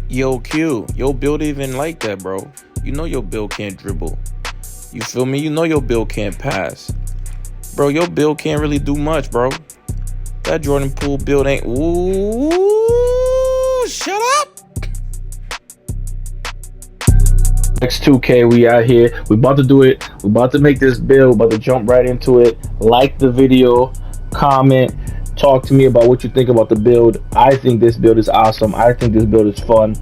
Yo, Q, your build even like that, bro. You know your build can't dribble. You feel me? You know your build can't pass. Bro, your build can't really do much, bro. That Jordan Poole build ain't. Ooh, shut up. X2K, we out here. We about to do it. We about to make this build. About to jump right into it. Like the video, comment, talk to me about what you think about the build. I think this build is awesome. I think this build is fun.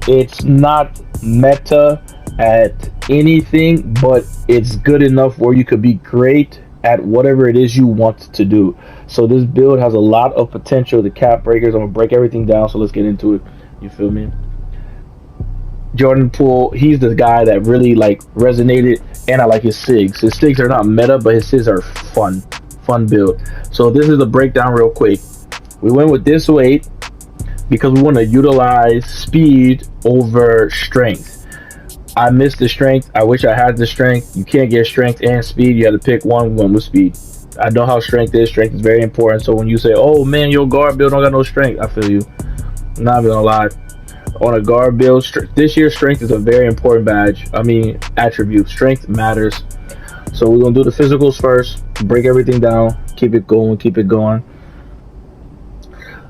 It's not meta at anything, but it's good enough where you could be great at whatever it is you want to do. So this build has a lot of potential. The cap breakers, I'm gonna break everything down. So let's get into it. You feel me? Jordan Poole, he's the guy that really like resonated, and I like his SIGs. His SIGs are not meta, but his SIGs are fun build. So this is the breakdown real quick. We went with this weight because we want to utilize speed over strength. I missed the strength. I wish I had the strength. You can't get strength and speed. You have to pick one. One with speed. I know how strength is. Strength is very important. So when you say, "Oh man, your guard build don't got no strength," I feel you. I'm not even gonna lie. On a guard build, this year strength is a very important attribute. Strength matters. So we're gonna do the physicals first, break everything down, keep it going.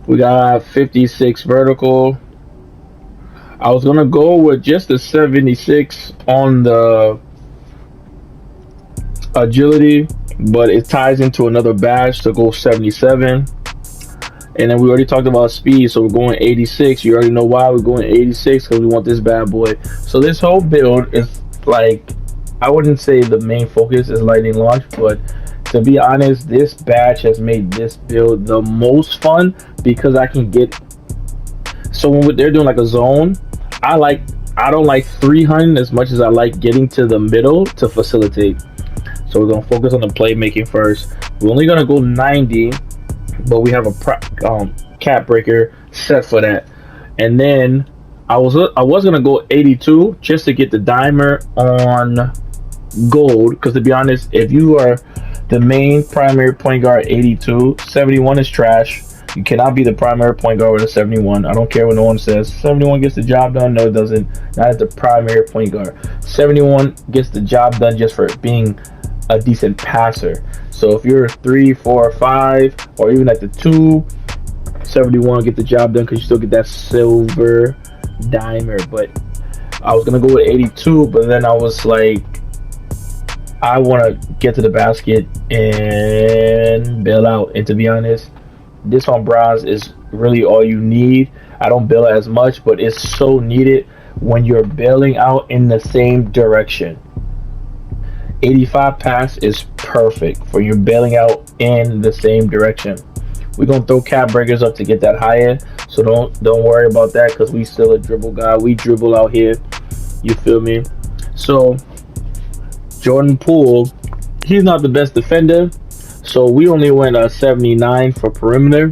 We got 56 vertical. I was gonna go with just the 76 on the agility, but it ties into another badge to go 77. And then we already talked about speed, so we're going 86. You already know why we're going 86, because we want this bad boy. So this whole build is like, I wouldn't say the main focus is lightning launch, but to be honest, this badge has made this build the most fun because I can get. So when they're doing like a zone, I don't like 300 as much as I like getting to the middle to facilitate. So we're gonna focus on the playmaking first. We're only gonna go 90. But we have a cap breaker set for that. And then I was gonna go 82 just to get the dimer on gold, because to be honest, if you are the main primary point guard 82, 71 is trash. You cannot be the primary point guard with a 71. I don't care what no one says. 71 gets the job done. No, it doesn't. Not as the primary point guard. 71 gets the job done just for being a decent passer. So if you're 3, 4, 5, or even at the 2, 71 get the job done because you still get that silver dimer. But I was gonna go with 82, but then I was like, I want to get to the basket and bail out. And to be honest, this on bronze is really all you need. I don't bail as much, but it's so needed when you're bailing out in the same direction. 85 pass is perfect for you bailing out in the same direction. We're gonna throw cap breakers up to get that higher, so don't worry about that, because we still a dribble guy. We dribble out here. You feel me? So Jordan Poole, he's not the best defender, so we only went 79 for perimeter.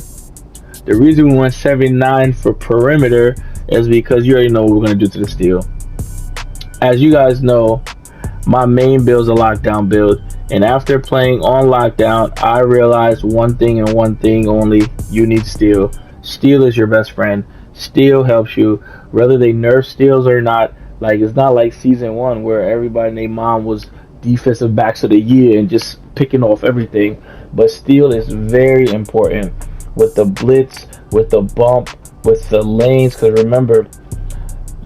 The reason we went 79 for perimeter is because you already know what we're gonna do to the steal. As you guys know, my main build is a lockdown build, and after playing on lockdown, I realized one thing and one thing only: you need steal. Steal is your best friend. Steal helps you, whether they nerf steals or not. Like, it's not like season 1 where everybody and their mom was defensive backs of the year and just picking off everything. But steal is very important with the blitz, with the bump, with the lanes, because remember,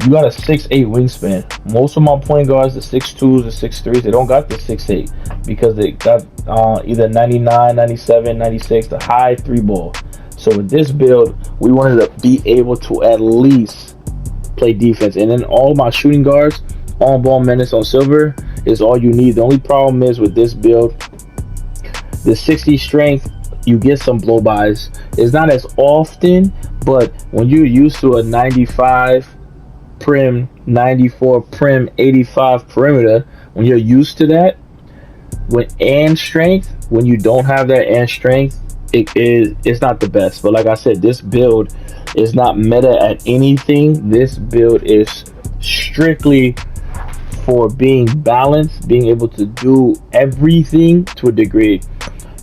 you got a 6'8" wingspan. Most of my point guards, the 6'2s, the 6'3s, they don't got the 6'8" because they got either 99, 97, 96, the high 3 ball. So with this build, we wanted to be able to at least play defense. And then all my shooting guards, on ball menace on silver is all you need. The only problem is with this build, the 60 strength, you get some blow-bys. It's not as often, but when you're used to a 95 prim, 94 prim, 85 perimeter, when you're used to that, when you don't have that and strength, it's not the best. But like I said, this build is not meta at anything. This build is strictly for being balanced, being able to do everything to a degree.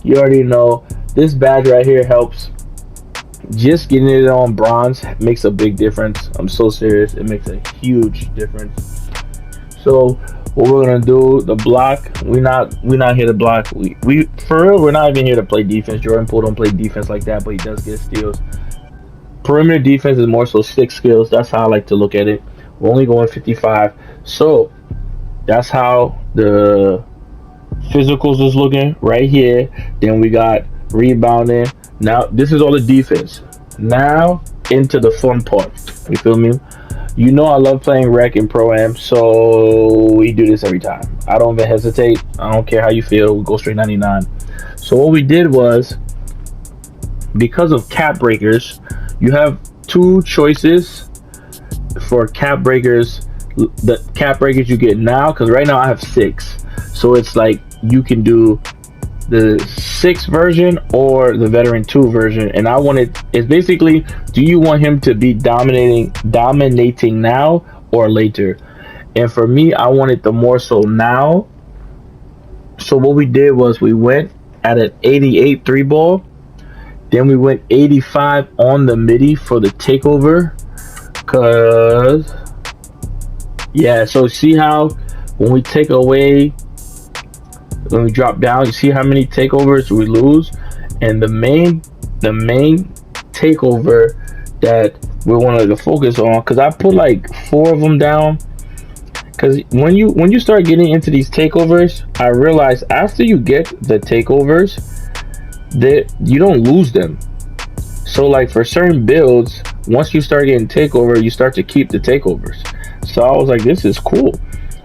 You already know this badge right here helps Just getting it on bronze makes a big difference. I'm so serious. It makes a huge difference. So what we're gonna do, the block, we not here to block. We for real, we're not even here to play defense. Jordan Poole don't play defense like that, but he does get steals. Perimeter defense is more so stick skills. That's how I like to look at it. We're only going 55. So that's how the physicals is looking right here. Then we got rebounding. Now this is all the defense. Now into the fun part. You feel me? You know I love playing rec and pro am, so we do this every time. I don't even hesitate. I don't care how you feel. We go straight 99. So what we did was, because of cap breakers, you have two choices for cap breakers. The cap breakers you get now, because right now I have 6. So it's like you can do the 6 version or the veteran 2 version, and I wanted, it's basically, do you want him to be dominating now or later? And for me, I wanted the more so now. So what we did was we went at an 88 3 ball, then we went 85 on the midi for the takeover. Cause yeah, so see how when we take away, when we drop down, you see how many takeovers we lose. And the main takeover that we wanted to focus on, because I put like 4 of them down, because when you start getting into these takeovers, I realized after you get the takeovers that you don't lose them. So like for certain builds, once you start getting takeover, you start to keep the takeovers. So I was like, this is cool.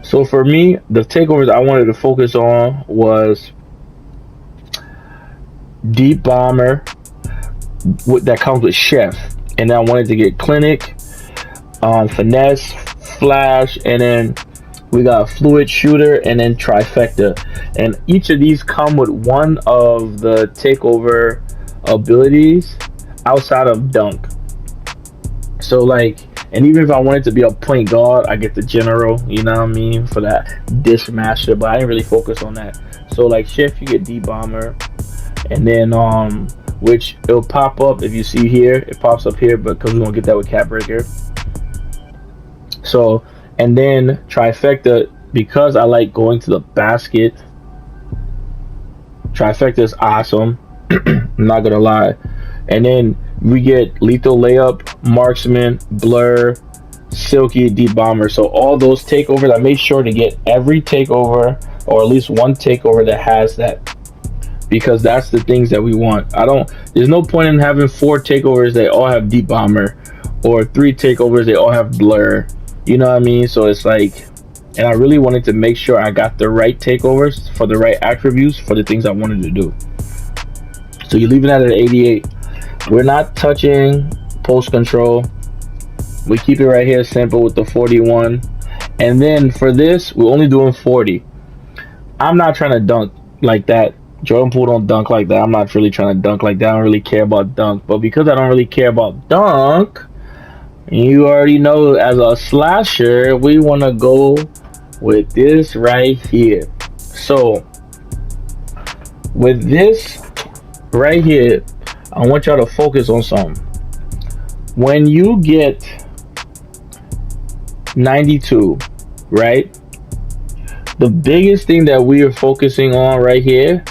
So for me, the takeovers I wanted to focus on was deep bomber that comes with chef, and then I wanted to get clinic, finesse, flash, and then we got fluid shooter, and then trifecta. And each of these come with one of the takeover abilities outside of dunk. So like, and even if I wanted to be a point guard, I get the general, you know what I mean, for that dish master, but I didn't really focus on that. So like chef, you get D-bomber, and then which it'll pop up if you see here, it pops up here, but because we won't get that with cap breaker. So, and then trifecta, because I like going to the basket, trifecta is awesome. I'm not gonna lie. And then we get lethal layup, marksman, blur, silky, deep bomber. So all those takeovers, I made sure to get every takeover, or at least one takeover that has that, because that's the things that we want. There's no point in having 4 takeovers that all have deep bomber, or 3 takeovers they all have blur. You know what I mean? So it's like, and I really wanted to make sure I got the right takeovers for the right attributes for the things I wanted to do. So you're leaving that at 88. We're not touching post control. We keep it right here simple with the 41. And then for this, we're only doing 40. I'm not trying to dunk like that. Jordan Poole don't dunk like that. I'm not really trying to dunk like that. I don't really care about dunk. But because I don't really care about dunk, you already know, as a slasher, we want to go with this right here. So with this right here, I want y'all to focus on something. When you get 92, right? The biggest thing that we are focusing on right here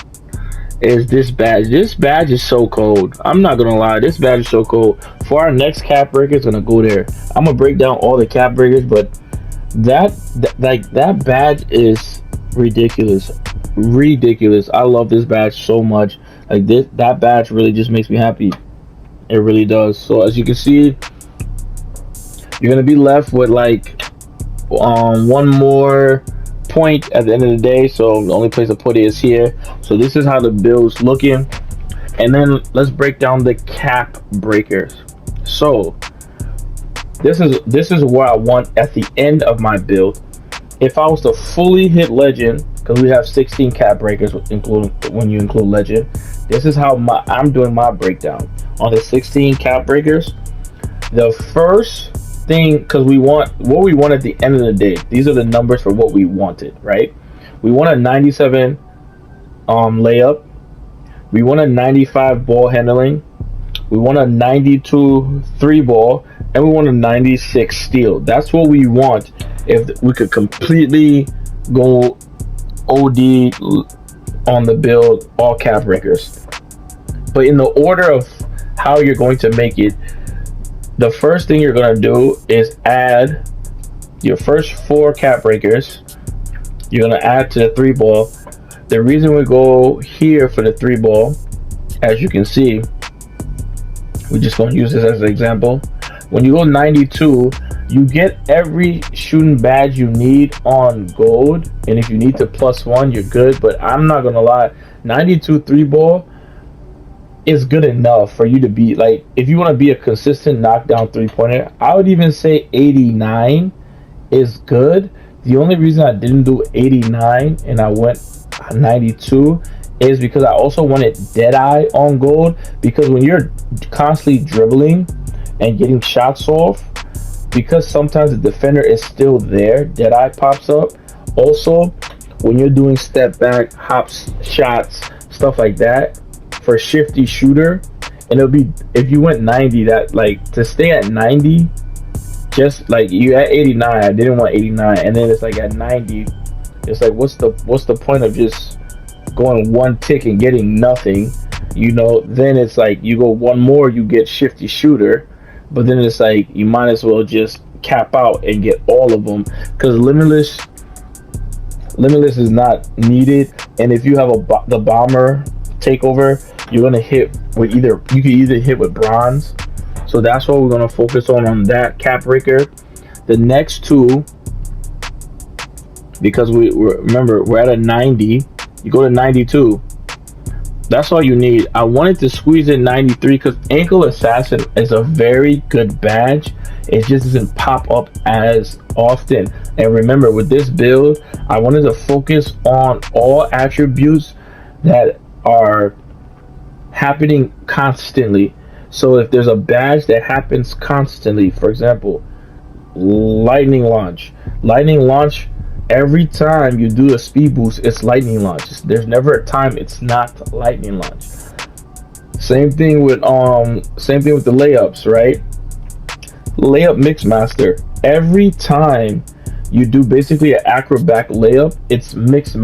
is this badge. This badge is so cold. I'm not gonna lie, this badge is so cold. For our next cap breaker, it's gonna go there. I'm gonna break down all the cap breakers, but that badge is ridiculous. I love this badge so much. Like that badge really just makes me happy. It really does. So as you can see, you're gonna be left with like one more point at the end of the day. So the only place to put it is here. So this is how the build's looking. And then let's break down the cap breakers. So this is what I want at the end of my build. If I was to fully hit legend, because we have 16 cap breakers when you include legend, this is how I'm doing my breakdown on the 16 cap breakers. The first thing, because we want what we want at the end of the day. These are the numbers for what we wanted, right? We want a 97 layup. We want a 95 ball handling. we want a 92 three ball, and we want a 96 steal. That's what we want if we could completely go OD on the build, all cap breakers. But in the order of how you're going to make it, the first thing you're going to do is add your first 4 cap breakers. You're going to add to the 3 ball. The reason we go here for the 3 ball, as you can see, we're just going to use this as an example. When you go 92, you get every shooting badge you need on gold, and if you need to +1, you're good. But I'm not going to lie, 92 3 ball is good enough for you to be, like, if you want to be a consistent knockdown 3-pointer, I would even say 89 is good. The only reason I didn't do 89 and I went 92 is because I also wanted Deadeye on gold, because when you're constantly dribbling and getting shots off, because sometimes the defender is still there, Deadeye pops up. Also, when you're doing step back, hops, shots, stuff like that, for shifty shooter, and it'll be, if you went 90, that, like, to stay at 90, just like you at 89, I didn't want 89, and then it's like at 90, it's like, what's the point of just going one tick and getting nothing, you know? Then it's like you go one more, you get shifty shooter, but then it's like you might as well just cap out and get all of them, because limitless is not needed. And if you have the bomber takeover, you're gonna hit with you can either hit with bronze. So that's what we're gonna focus on that cap breaker. The next 2, because remember we're at a 90, you go to 92. That's all you need. I wanted to squeeze in 93 because Ankle Assassin is a very good badge. It just doesn't pop up as often. And remember, with this build, I wanted to focus on all attributes that are happening constantly. So if there's a badge that happens constantly, for example, lightning launch, every time you do a speed boost, it's lightning launch. There's never a time it's not lightning launch. Same thing with the layups, right? Layup mix master. Every time you do basically an acrobat layup, it's mix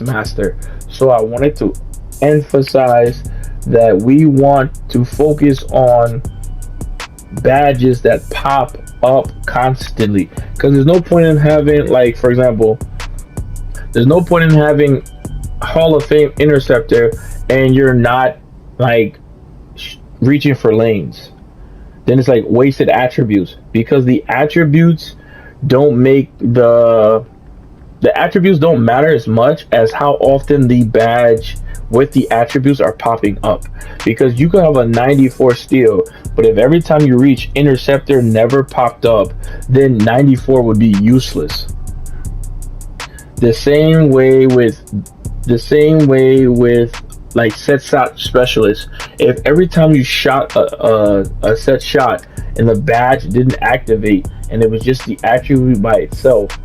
master. So I wanted to emphasize that we want to focus on badges that pop up constantly, because there's no point in having, like, for example, there's no point in having Hall of Fame interceptor and you're not like reaching for lanes. Then it's like wasted attributes, because the attributes don't matter as much as how often the badge with the attributes are popping up. Because you could have a 94 steal, but if every time you reach interceptor never popped up, then 94 would be useless. The same way with like set shot specialist. If every time you shot a set shot and the badge didn't activate and it was just the attribute by itself,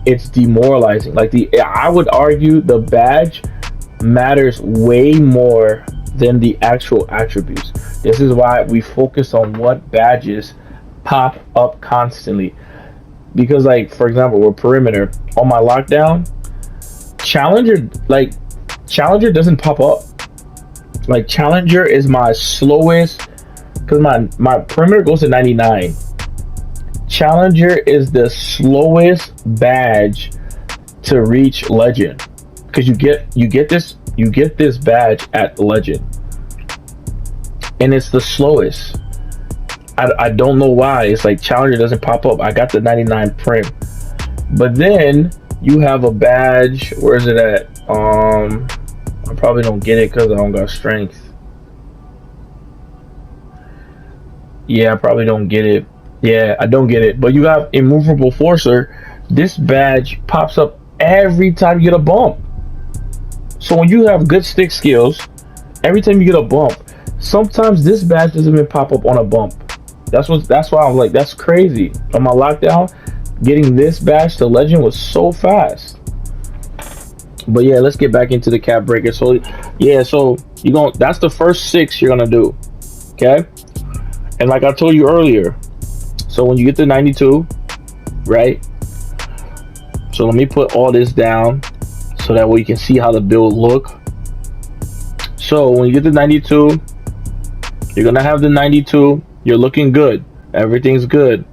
it's demoralizing. Like, I would argue the badge matters way more than the actual attributes. This is why we focus on what badges pop up constantly. Because, like, for example, with perimeter, on my lockdown, Challenger doesn't pop up. Like, Challenger is my slowest, because my perimeter goes to 99. Challenger is the slowest badge to reach legend, because you get this badge at legend, and it's the slowest. I don't know why. It's like Challenger doesn't pop up. I got the 99 prim, but then you have a badge. Where is it at? I probably don't get it because I don't got strength. Yeah, I probably don't get it. Yeah, I don't get it. But you have Immovable Forcer. This badge pops up every time you get a bump. So when you have good stick skills, every time you get a bump, sometimes this badge doesn't even pop up on a bump. That's why I'm like, that's crazy. On my lockdown, getting this badge to legend was so fast. But yeah, let's get back into the cap breaker. So yeah, so That's the first 6 you're gonna do. Okay? And like I told you earlier, so when you get to 92, right? So let me put all this down so that way you can see how the build look. So when you get to 92, you're gonna have the 92. You're looking good. Everything's good.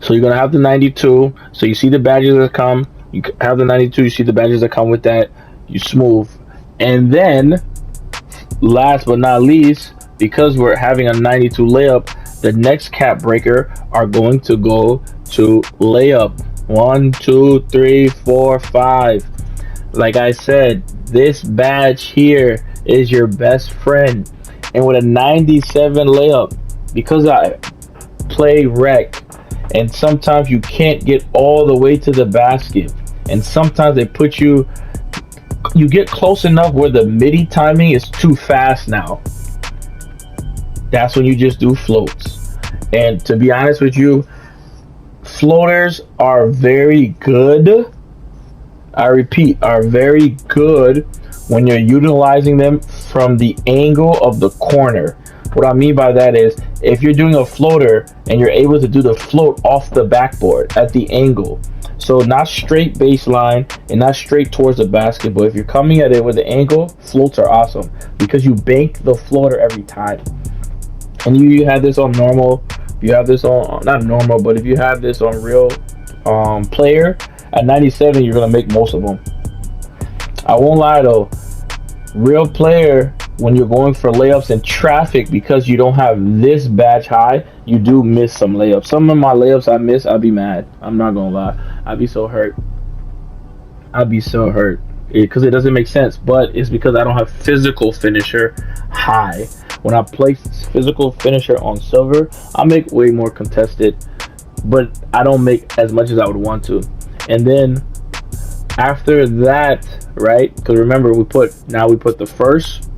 So you're gonna have the 92. So you see the badges that come. You have the 92. You see the badges that come with that. You smooth. And then, last but not least, because we're having a 92 layup, the next cap breaker are going to go to layup. 1, 2, 3, 4, 5. Like I said, this badge here is your best friend. And with a 97 layup, because I play rec, and sometimes you can't get all the way to the basket, and sometimes they put you get close enough where the midi timing is too fast now. That's when you just do floats. And to be honest with you, floaters are very good. I repeat, are very good when you're utilizing them from the angle of the corner. What I mean by that is, if you're doing a floater and you're able to do the float off the backboard at the angle, so not straight baseline and not straight towards the basket, but if you're coming at it with the angle, floats are awesome because you bank the floater every time. And you have this on normal, you have this on, not normal, but if you have this on real player, at 97, you're going to make most of them. I won't lie though, real player, when you're going for layups in traffic, because you don't have this badge high, you do miss some layups. Some of my layups I miss, I'd be mad. I'm not going to lie. I'd be so hurt. Because it doesn't make sense, but it's because I don't have physical finisher high. When I play physical finisher on silver, I make way more contested, but I don't make as much as I would want to. And then after that, right? Because remember, we put the first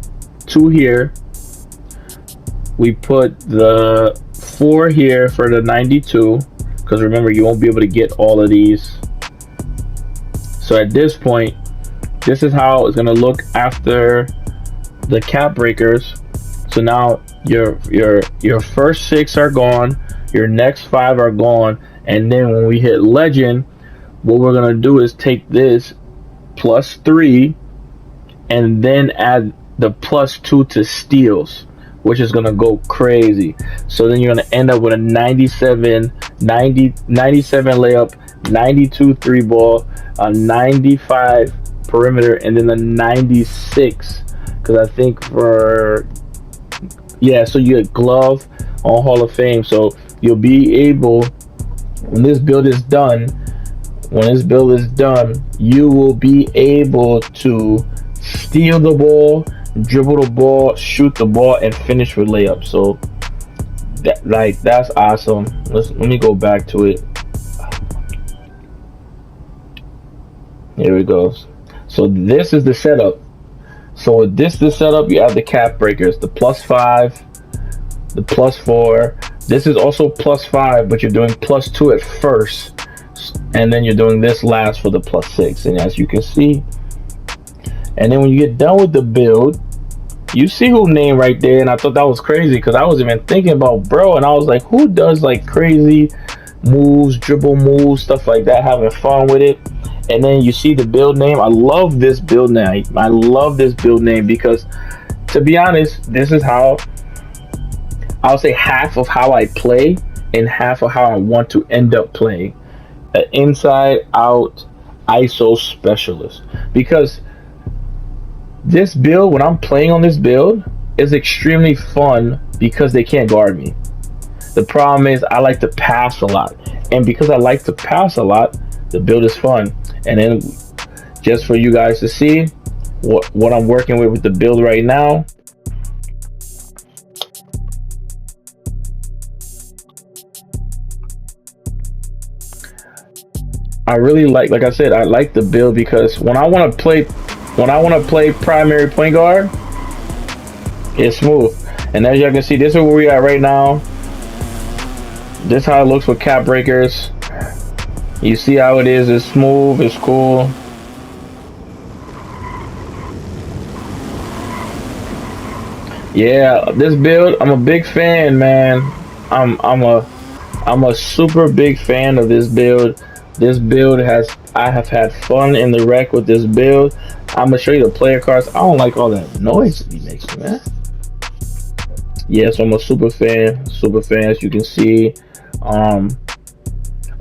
2 here. We put the 4 here for the 92. Because remember, you won't be able to get all of these. So at this point, this is how it's gonna look after the cap breakers. So now your first 6 are gone, your next 5 are gone, and then when we hit legend, what we're gonna do is take this +3 and then add the +2 to steals, which is gonna go crazy. So then you're gonna end up with a 97 layup, 92 3 ball, a 95 perimeter, and then a 96. Because I think so you get glove on Hall of Fame. So you'll be able, when this build is done, you will be able to steal the ball, dribble the ball, shoot the ball, and finish with layups. So that's awesome. Let me go back to it. Here it goes. So this is the setup. So with the setup, you have the cap breakers, the +5, the +4. This is also +5, but you're doing +2 at first, and then you're doing this last for the +6. And as you can see, and then when you get done with the build, you see who name right there. And I thought that was crazy because I was even thinking about bro, and I was like, who does like crazy moves, dribble moves, stuff like that, having fun with it. And then you see the build name. I love this build name. Because, to be honest, this is how I'll say half of how I play and half of how I want to end up playing. An inside out ISO specialist. Because this build, when I'm playing on this build, is extremely fun because they can't guard me. The problem is I like to pass a lot. And because I like to pass a lot, the build is fun. And then just for you guys to see what I'm working with the build right now. I really like I said, I like the build because when I want to play primary point guard, it's smooth. And as y'all can see, this is where we are right now. This is how it looks with cap breakers. You see how it is. It's smooth. It's cool. Yeah, this build, I'm a big fan, man. I'm a super big fan of this build. This build I have had fun in the wreck with this build. I'm gonna show you the player cards. I don't like all that noise that he makes, man. Yeah, so I'm a super fan, as you can see. Um,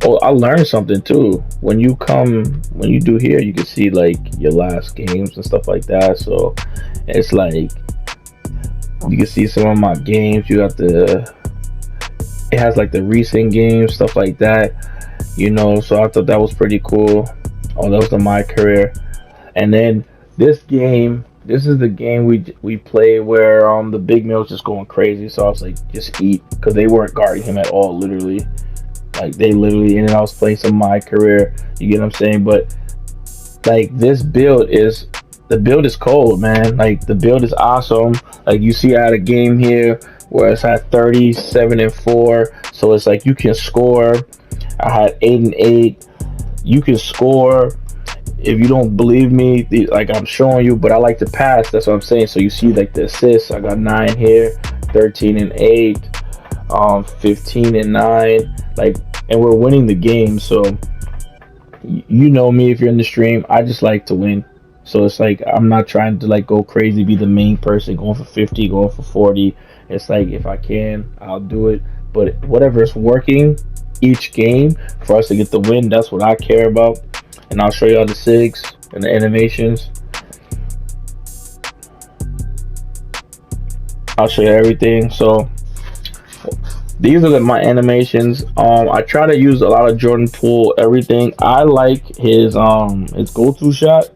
oh, I learned something too. When you do here, you can see like your last games and stuff like that. So it's like you can see some of my games. It has like the recent games, stuff like that. So I thought that was pretty cool. Oh, that was the my career. And then this is the game we played where the big man was just going crazy. So I was like, just eat, because they weren't guarding him at all, literally. Like they literally, and then I was playing some my career. You get what I'm saying? But like the build is cold, man. Like the build is awesome. Like you see, I had a game here where it's at 37-4. So it's like you can score. I had 8-8. You can score. If you don't believe me, like I'm showing you, but I like to pass. That's what I'm saying. So you see, like the assists, I got 9 here, 13-8, 15-9. Like, and we're winning the game. So you know me, if you're in the stream, I just like to win. So it's like I'm not trying to like go crazy, be the main person, going for 50, going for 40. It's like if I can, I'll do it. But whatever is working each game for us to get the win, that's what I care about. And I'll show y'all the SIGs and the animations. I'll show you everything. So these are my animations. I try to use a lot of Jordan Poole, everything. I like his go-to shot.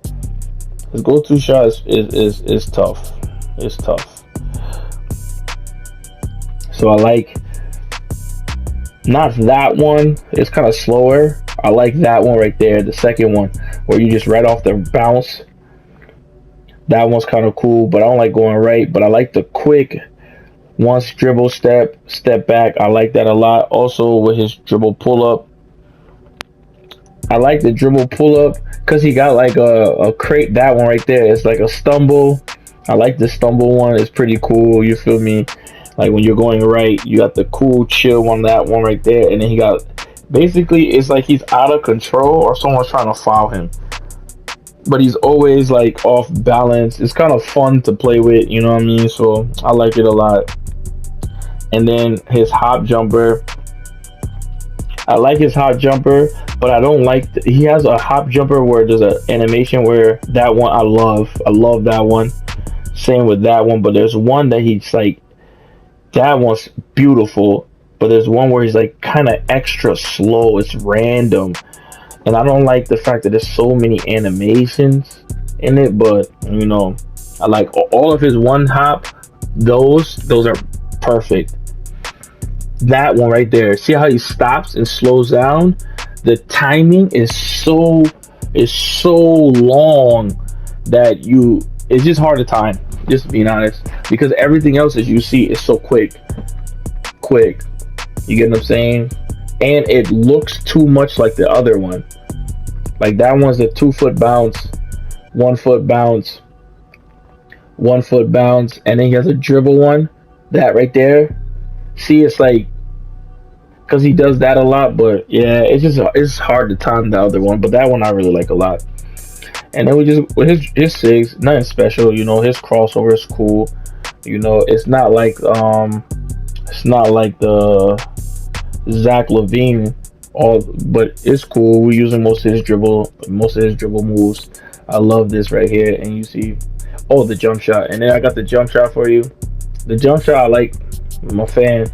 His go-to shot is tough. It's tough. So I like not that one. It's kind of slower. I like that one right there, the second one, where you just right off the bounce. That one's kind of cool, but I don't like going right. But I like the quick once dribble step back. I like that a lot. Also with his dribble pull up, I like the dribble pull up because he got like a crate. That one right there, it's like a stumble. I like the stumble one. It's pretty cool. You feel me? Like when you're going right, you got the cool chill on that one right there, and then he got basically it's like he's out of control or someone's trying to foul him, but he's always like off balance. It's kind of fun to play with, you know what I mean? So I like it a lot. And then his hop jumper, I like his hop jumper, but I don't like he has a hop jumper where there's an animation where that one I love that one. Same with that one, but there's one that he's like, that one's beautiful, but there's one where he's like kind of extra slow. It's random, and I don't like the fact that there's so many animations in it. But I like all of his one hop. Those are perfect. That one right there. See how he stops and slows down? The timing is so long that it's just hard to time. Just being honest, because everything else, as you see, is so quick. You get what I'm saying? And it looks too much like the other one. Like that one's a 2-foot bounce, 1-foot bounce, 1-foot bounce, and then he has a dribble one. That right there. See, it's like because he does that a lot, but yeah, it's hard to time the other one. But that one I really like a lot. And then with his SIGs, nothing special. His crossover is cool. It's not like the Zach LaVine, but it's cool. We're using most of his dribble moves. I love this right here, and you see, the jump shot. And then I got the jump shot for you. The jump shot I like. I'm a fan.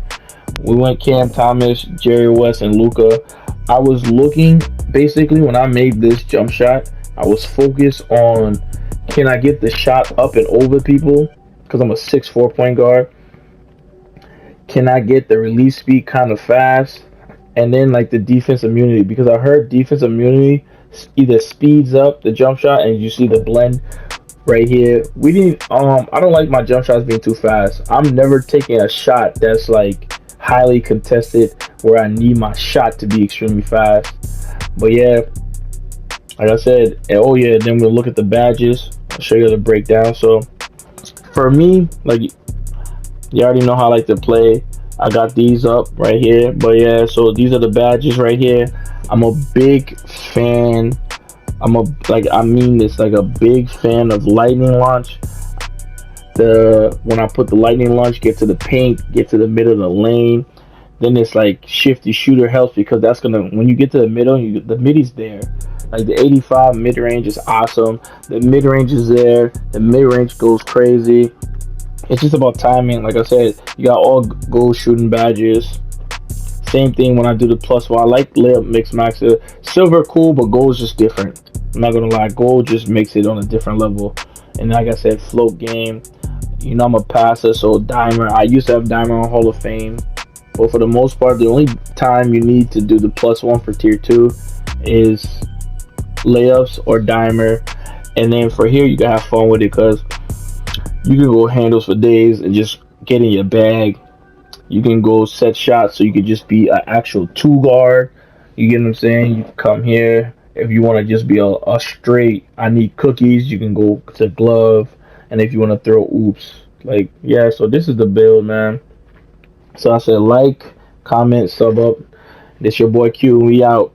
We went Cam Thomas, Jerry West, and Luka. I was looking basically when I made this jump shot. I was focused on, can I get the shot up and over people? Because I'm a 6'4" point guard. Can I get the release speed kind of fast? And then like the defense immunity, because I heard defense immunity either speeds up the jump shot, and you see the blend right here. I don't like my jump shots being too fast. I'm never taking a shot that's like highly contested where I need my shot to be extremely fast. But yeah, like I said, then we'll look at the badges. I'll show you the breakdown. So for me, like You already know how I like to play. I got these up right here. But yeah, so these are the badges right here. I'm a big fan. I mean this, like a big fan of lightning launch. The when I put the lightning launch, get to the paint, get to the middle of the lane, then it's like shifty shooter helps because that's gonna when you get to the middle, the middies there. Like the 85 mid range is awesome. The mid range is there. The mid range goes crazy. It's just about timing. Like I said, you got all goal shooting badges. Same thing when I do the plus one. I like layup mix max. Silver cool, but gold's just different. I'm not gonna lie, gold just makes it on a different level. And like I said, float game. You know I'm a passer, so dimer. I used to have dimer on Hall of Fame, but for the most part, the only time you need to do the plus one for tier two is layups or dimer. And then for here, you can have fun with it because you can go handles for days and just get in your bag. You can go set shots, so you could just be an actual two guard. You get what I'm saying? You can come here if you want to just be a straight. I need cookies. You can go to glove, and if you want to throw oops, like yeah. So this is the build, man. So I said like, comment, sub up. This your boy Q. We out.